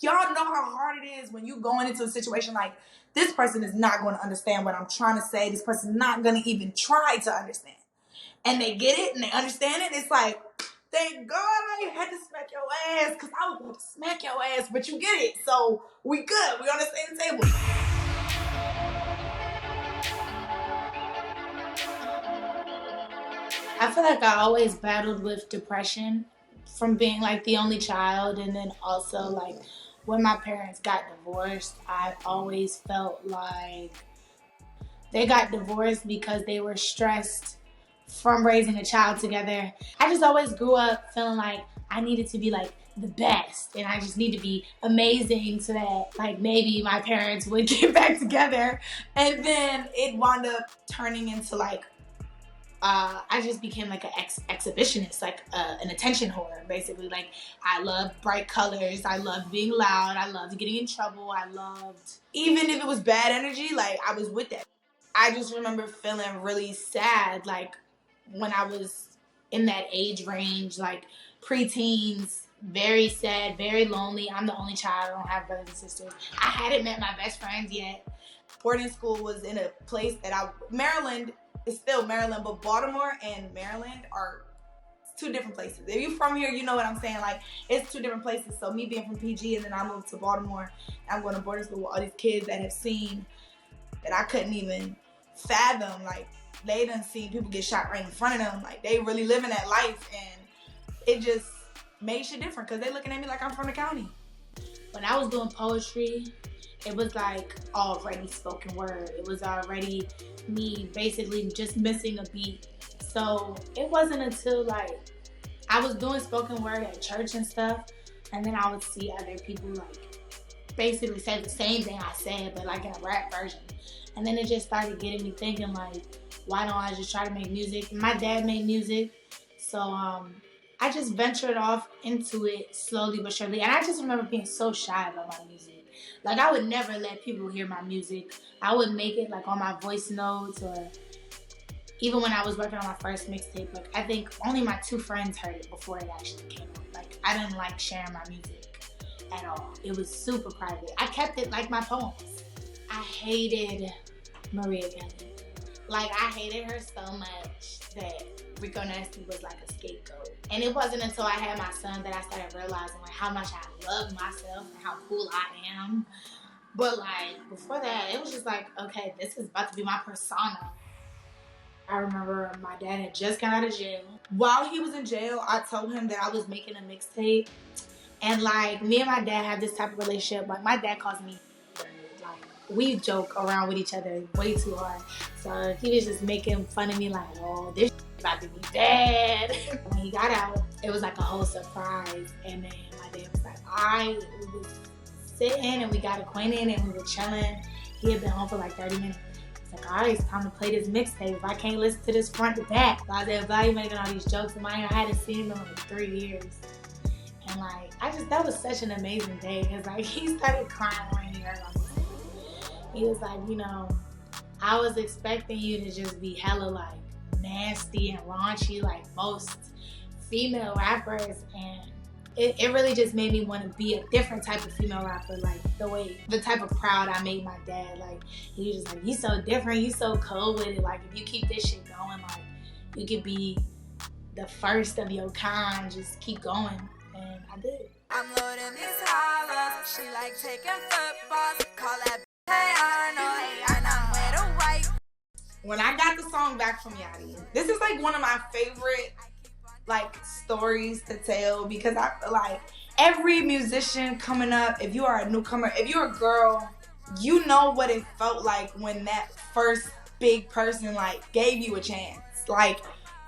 Y'all know how hard it is when you going into a situation like, this person is not going to understand what I'm trying to say. This person's not going to even try to understand. And they get it and they understand it. It's like, thank God I had to smack your ass, because I was going to smack your ass, but you get it. So we good. We on the same table. I feel like I always battled with depression from being like the only child, and then also like when my parents got divorced, I always felt like they got divorced because they were stressed from raising a child together. I just always grew up feeling like I needed to be like the best, and I just need to be amazing so that like maybe my parents would get back together. And then it wound up turning into like, I just became like an exhibitionist, like an attention whore, basically. Like, I loved bright colors, I loved being loud, I loved getting in trouble, I loved, even if it was bad energy, like, I was with that. I just remember feeling really sad, like, when I was in that age range, like, preteens, very sad, very lonely. I'm the only child, I don't have brothers and sisters. I hadn't met my best friends yet. Boarding school was in a place that Maryland, it's still Maryland, but Baltimore and Maryland are two different places. If you're from here, you know what I'm saying. Like, it's two different places. So me being from PG and then I moved to Baltimore, I'm going to boarding school with all these kids that have seen that I couldn't even fathom. Like, they done seen people get shot right in front of them. Like, they really living that life, and it just made shit different because they looking at me like I'm from the county. When I was doing poetry, it was like already spoken word. It was already me basically just missing a beat. So it wasn't until like I was doing spoken word at church and stuff, and then I would see other people like basically say the same thing I said, but like in a rap version. And then it just started getting me thinking like, why don't I just try to make music? My dad made music, so I just ventured off into it slowly but surely. And I just remember being so shy about my music. Like, I would never let people hear my music. I would make it like on my voice notes, or even when I was working on my first mixtape, like I think only my 2 friends heard it before it actually came out. Like, I didn't like sharing my music at all. It was super private. I kept it like my poems. I hated Maria Kelly. Like, I hated her so much that Rico Nasty was like a scapegoat. And it wasn't until I had my son that I started realizing like how much I love myself and how cool I am. But like before that, it was just like, okay, this is about to be my persona. I remember my dad had just got out of jail. While he was in jail, I told him that I was making a mixtape. And like, me and my dad have this type of relationship. Like, my dad calls me, like, we joke around with each other way too hard. So he was just making fun of me like, oh, this about to be bad. When he got out, it was like a whole surprise. And then my dad was like, we was sitting and we got acquainted and we were chilling. He had been home for like 30 minutes. It's like, all right, it's time to play this mixtape. If I can't listen to this front to back. So I said, "Why you making all these jokes?" And I hadn't seen him in like 3 years. And like, that was such an amazing day, because like, he started crying when he heard my music. He was like, you know, I was expecting you to just be hella like nasty and raunchy like most female rappers, and it really just made me want to be a different type of female rapper, like the type of crowd I made my dad. Like, he was just like, you so different, you so cold with it, like if you keep this shit going, like you could be the first of your kind, just keep going. And I did. I'm loading these hollows, she like taking footballs, call that Hey Arnold, and I'm with a white. When I got the song back from Yachty, this is like one of my favorite like stories to tell, because I feel like every musician coming up, if you are a newcomer, if you're a girl, you know what it felt like when that first big person like gave you a chance. Like,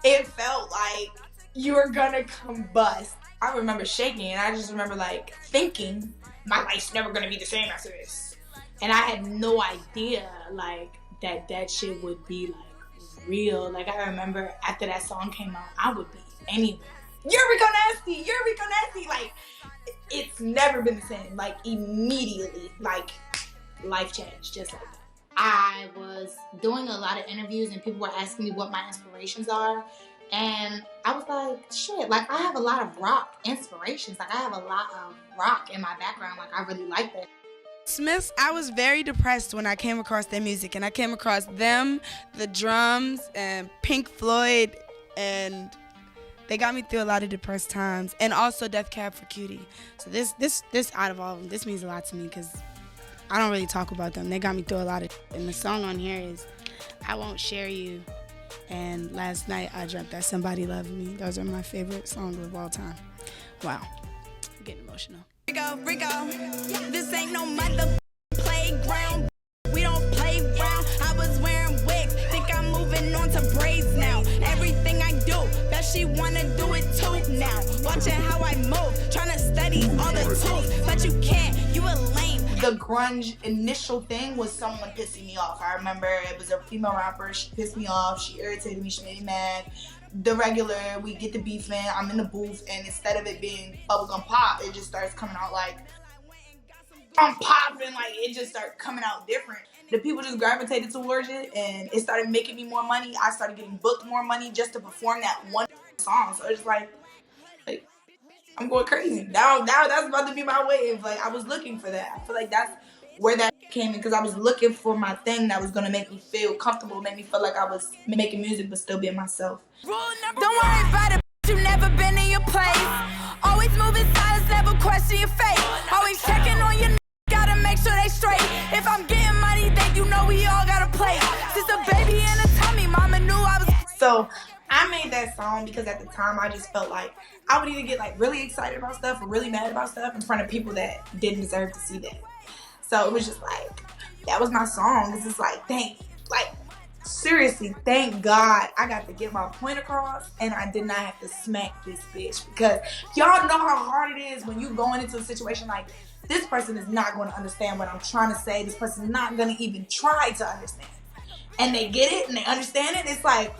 it felt like you were gonna combust. I remember shaking, and I just remember like thinking my life's never gonna be the same after this. And I had no idea like that shit would be like real. Like, I remember after that song came out, I would be anywhere. You're Rico Nasty, you're Rico Nasty. Like, it's never been the same. Like, immediately, like, life changed just like that. I was doing a lot of interviews and people were asking me what my inspirations are. And I was like, shit, like I have a lot of rock inspirations. Like I have a lot of rock in my background. Like I really like that. Smiths, I was very depressed when I came across their music, and I came across them, the drums, and Pink Floyd, and they got me through a lot of depressed times, and also Death Cab for Cutie. So this out of all of them, this means a lot to me because I don't really talk about them. They got me through a lot of, and the song on here is I Won't Share You, and Last Night I Dreamt That Somebody Loved Me. Those are my favorite songs of all time. Wow, I'm getting emotional. Rico, this ain't no mother playground. We don't play around. I was wearing wigs, think I'm moving on to braids now. Everything I do, bet she wanna do it too now. Watching how I move, trying to study all the tools, but you can't, you a lame. The grunge initial thing was someone pissing me off. I remember it was a female rapper, she pissed me off, she irritated me, she made me mad. The regular, we get the beefing, I'm in the booth, and instead of it being bubblegum pop, it just starts coming out like, I'm popping, like it just started coming out different. The people just gravitated towards it, and it started making me more money. I started getting booked more money just to perform that one song. So it's like I'm going crazy. Now that's about to be my wave. Like I was looking for that. I feel like that's where that came in, because I was looking for my thing that was gonna make me feel comfortable, make me feel like I was making music but still being myself. Don't worry about it, you never been in your place. Always moving silence, never question your fate. Always checking on your gotta make sure they straight. If I'm getting money, then you know we all gotta play. Since a baby in a tummy, mama knew I was. So I made that song because at the time I just felt like I would either get like really excited about stuff or really mad about stuff in front of people that didn't deserve to see that. So it was just like, that was my song. This is like, seriously, thank God I got to get my point across and I did not have to smack this bitch, because y'all know how hard it is when you going into a situation like, this person is not going to understand what I'm trying to say. This person's not going to even try to understand. And they get it and they understand it. It's like,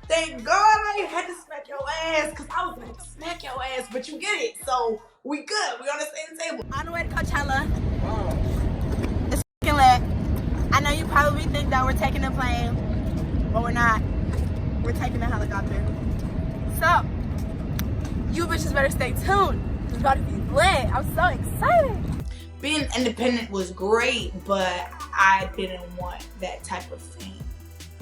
thank God I had to smack your ass, because I was going to smack your ass, but you get it. So we good. We on the same table. On the way to Coachella. It's f***ing lit. I know you probably think that we're taking a plane, but we're not. We're taking a helicopter. So, you bitches better stay tuned. It's about to be lit. I'm so excited. Being independent was great, but I didn't want that type of thing.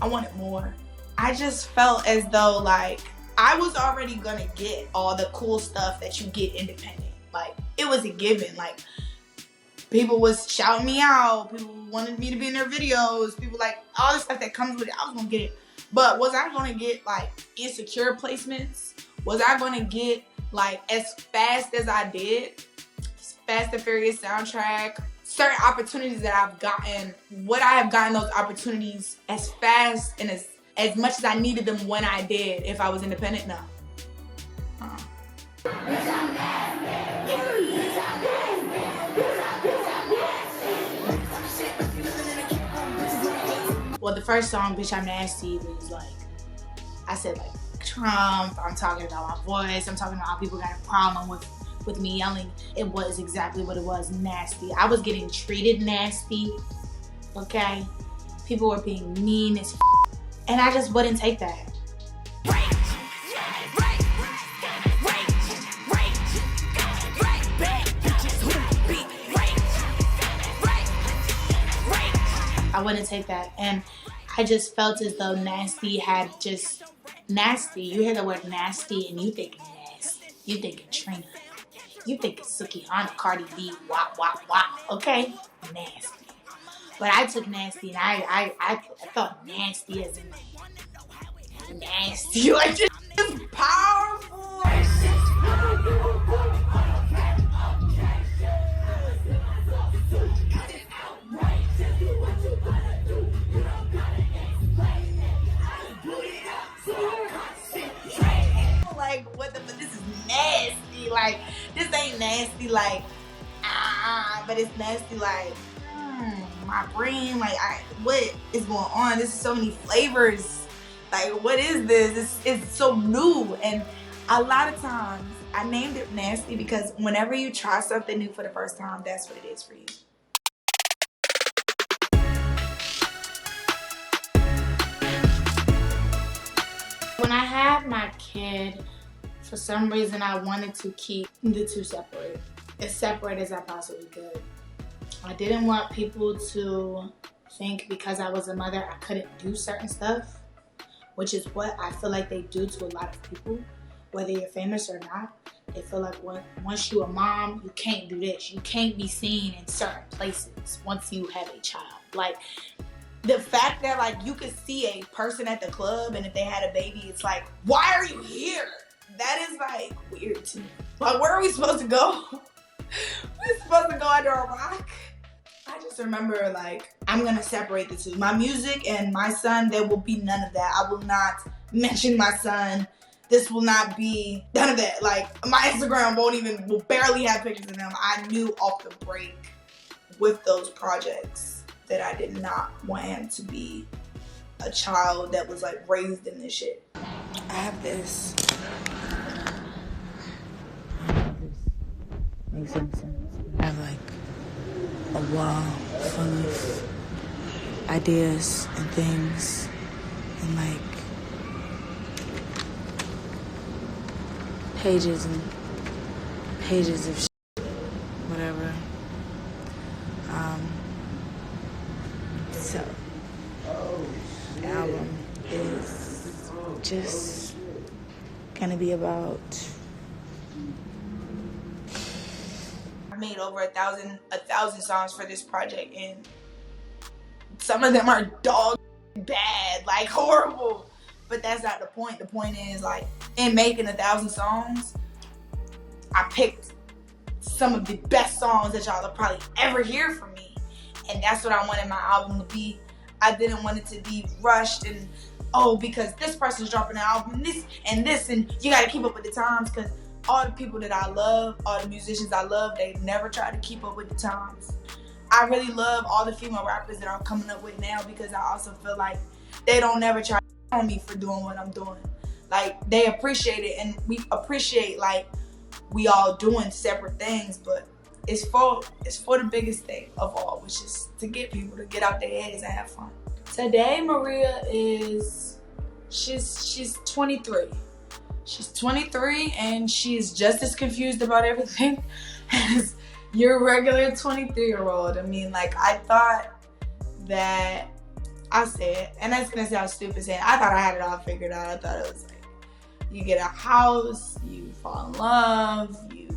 I wanted more. I just felt as though like I was already gonna get all the cool stuff that you get independent. Like it was a given. Like people was shouting me out. People wanted me to be in their videos. People like all the stuff that comes with it. I was gonna get it. But was I gonna get like Insecure placements? Was I gonna get like as fast as I did? Fast and Furious soundtrack, certain opportunities that I've gotten, would I have gotten those opportunities as fast and as much as I needed them when I did if I was independent? No. Well, the first song, Bitch I'm Nasty, was like, I said like Trump, I'm talking about my voice, I'm talking about how people got a problem with me yelling. It was exactly what it was, nasty. I was getting treated nasty, okay? People were being mean as and I just wouldn't take that. I wouldn't take that, and I just felt as though Nasty had just nasty. You hear the word nasty and you think nasty. You think Trina. You think it's Suki Hana, Cardi B, wop, wop, wop, okay? Nasty. But I took nasty and I felt nasty as in nasty. Like, this is powerful. Like, what the, this is nasty. Like, this ain't nasty like, but it's nasty like, my brain, like, what is going on? This is so many flavors. Like, what is this? It's so new. And a lot of times, I named it nasty because whenever you try something new for the first time, that's what it is for you. When I had my kid, for some reason I wanted to keep the two separate, as separate as I possibly could. I didn't want people to think because I was a mother I couldn't do certain stuff, which is what I feel like they do to a lot of people, whether you're famous or not. They feel like once you're a mom, you can't do this. You can't be seen in certain places once you have a child. Like, the fact that like you could see a person at the club and if they had a baby, it's like, why are you here? That is like weird to me. Like, where are we supposed to go? We're supposed to go under a rock? I just remember like, I'm gonna separate the two. My music and my son, there will be none of that. I will not mention my son. This will not be none of that. Like, my Instagram will barely have pictures of them. I knew off the break with those projects that I did not want him to be a child that was like raised in this shit. I have this. Makes sense. I have like a wall full of ideas and things and like pages and pages of shit, whatever. So the album is just gonna be about. I made over a thousand songs for this project, and some of them are dog bad, like horrible. But that's not the point. The point is, like, in making 1,000 songs, I picked some of the best songs that y'all will probably ever hear from me. And that's what I wanted my album to be. I didn't want it to be rushed and, oh, because this person's dropping an album, and this, and you gotta keep up with the times, because all the people that I love, all the musicians I love, they've never tried to keep up with the times. I really love all the female rappers that I'm coming up with now, because I also feel like they don't never try to on me for doing what I'm doing. Like, they appreciate it, and we appreciate, like, we all doing separate things, but it's for the biggest thing of all, which is to get people to get out their heads and have fun. Today, Maria she's 23. She's 23 and she's just as confused about everything as your regular 23-year-old. I mean, like, I thought that, I said, and that's gonna sound stupid saying, I thought I had it all figured out. I thought it was like, you get a house, you fall in love, you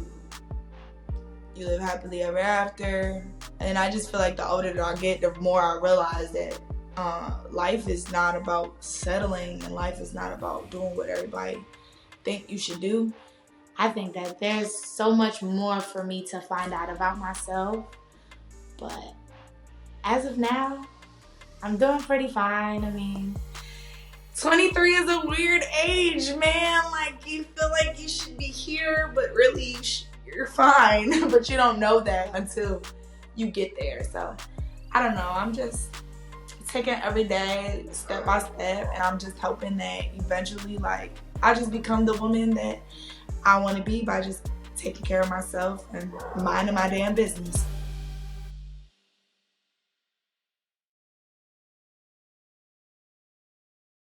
live happily ever after. And I just feel like the older that I get, the more I realize that life is not about settling, and life is not about doing what everybody think you should do. I think that there's so much more for me to find out about myself, but as of now, I'm doing pretty fine. I mean, 23 is a weird age, man. Like, you feel like you should be here, but really you're fine. But you don't know that until you get there. So, I don't know. I'm just taking every day step by step, and I'm just hoping that eventually, like, I just become the woman that I want to be by just taking care of myself and minding my damn business.